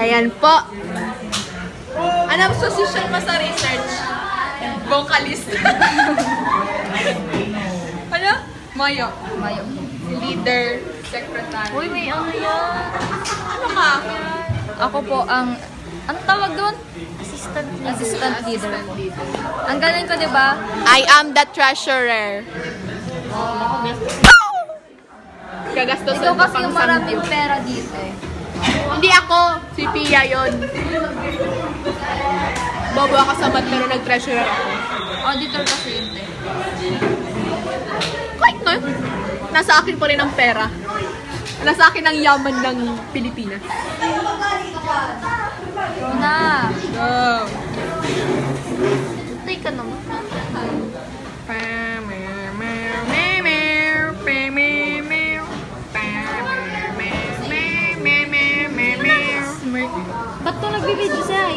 Ayan po. Anong position mo sa research? Vocalist. Ano? Mayo. Mayo. Leader, secretary. Uy, may ano yan. Ano ka? Ako po ang... Ano tawag doon? Assistant leader. Ang galing ko, di ba? I am the treasurer. Gagastosan Ikaw ko kasi pang yung maraming samgyup. pera dito eh. Hindi ako. Si Pia yun. Bobo ako sa mat pero nag-treasurer ako. Auditor kasi yun eh. Kahit no, nasa akin pa rin ang pera. Nasa akin ang yaman ng Pilipinas. Na! Oh. Tay ka naman. Ba't to nagbibidyo siya?